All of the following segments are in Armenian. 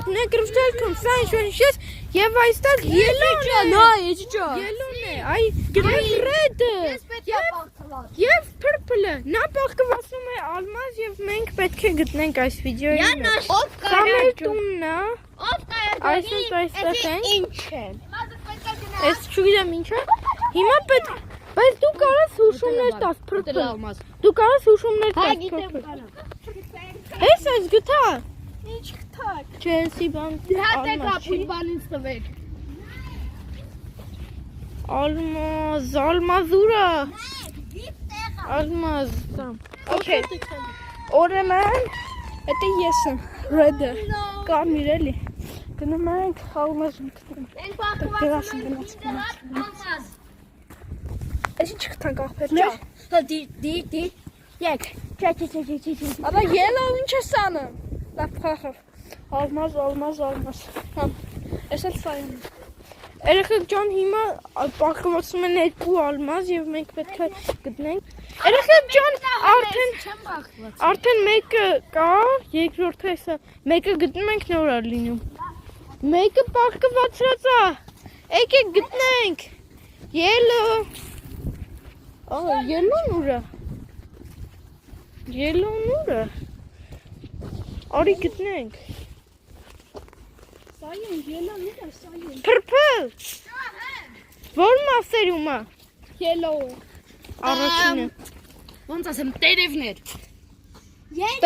ne krustelkum, sen şöyle şey. Եվ այստեղ ելոն է, նա էջջա։ Ելոն է, այ red-ը։ Եվ purple-ը, նա բաղկացնում է ալմազ եւ մենք պետք է գտնենք այս վիդեոյի մեջ։ Դա մեր տունն է։ Այսինքն այստեղ ենք։ Ինչ է։ Այս չգիտեմ ինչ է։ Հիմա պետք բայց դու կարաս հուշումներ տաս purple։ Դու կարաս հուշումներ տաս purple։ Էս այս գտա։ Ինչ գտակ։ Չելսի բան։ Հատե կապույտ բանից տվեք։ Almaz, almazura. Almaz. Okay. Ուրեմն, դա ես եմ, red-ը, կարմիր էլի։ Գնում ենք almaz-ում գտնենք։ Այս ինչ գտանք աղբերներ։ Հա դի։ Եկ։ Չէ։ Աբա yellow ինչ է սանը։ Լավ փախավ։ Almaz. Համ։ Էս էլ սային։ Երեխեք ջան հիմա բաղկացում են երկու ալմազ եւ մենք պետք է գտնենք։ Երեխեք ջան արդեն մեկը կա, երկրորդը էսա, մեկը գտնում ենք նոր է լինում։ Մեկը բաղկացած է։ Եկեք գտնենք։ Yellow։ Yellow-ն ուր է։ Yellow-ն ուր է։ Արի գտնենք։ Սային, ելան ուր է սային։ Purple։ Որ մասերում է։ Yellow։ Առաջինը։ Ոնց ասեմ, տերևներ։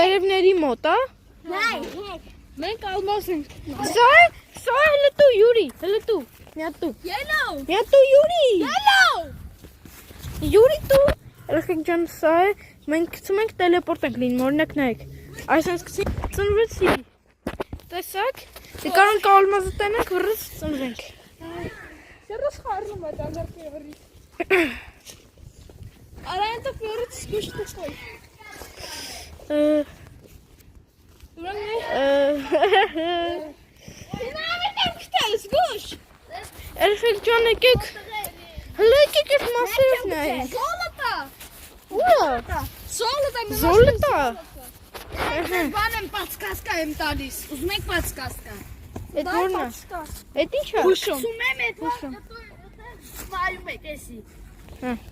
Տերևների մոտ է։ Մենք ալմազ ենք։ Սա հələ դու Յուրի, հələ դու։ Միա դու։ Yellow։ Միա դու Յուրի։ Yellow։ Յուրի դու։ Երեխեք ջան, սա է։ Մենք գցում ենք տելեպորտ ենք լինում, օրինակ նայեք։ Այսինքն սկսենք ծնվեցի։ Տեսակ։ Դե կարող ալմազը տենենք, վրս ծնվենք։ Սերս խառնում է դանդարտի վրի։ Արա այնտեղ վրից սկուշ տկոյ։ Երեխեք ջան, եկեք։ Հələ եկեք այս մասերով նայեք։ Զոլոտա։ Ուրա։ Զոլոտա։ Զոլոտա։ Բան եմ պատսկասկա եմ տալիս։ Ուզում եք պատսկասկա։ Էդ որն է։ Էդ ի՞նչ է։ Հուշում եմ էդ նայում եք էսի։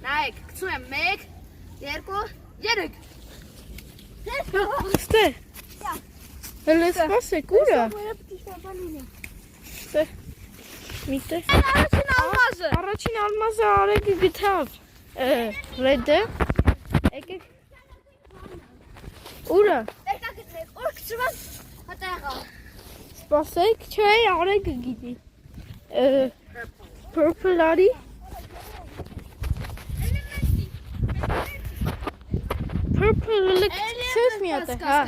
Նայեք, գցում եմ 1 2 3 Ստե։ Հələ սպասեք, ուրա։ Ստե։ Միտե։ Առաջին ալմազը։ Առաջին ալմազը Արեգը գտավ։ Red-ը։ Եկեք։ Ուրա։ Եկա գտնեք, օր գցում եմ հատեղա։ Սպասեք, չէ, Արեգը գիտի։ Purple արի։ Purple լքցես մի հատ է, հա։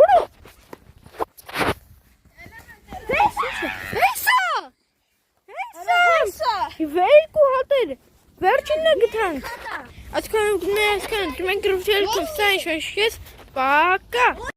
Ուրա։ Հեսա։ Երկու հատեր։ Վերջինը գտանք։ Այսքան մենք գրուպել կստային շոշկես, պակա։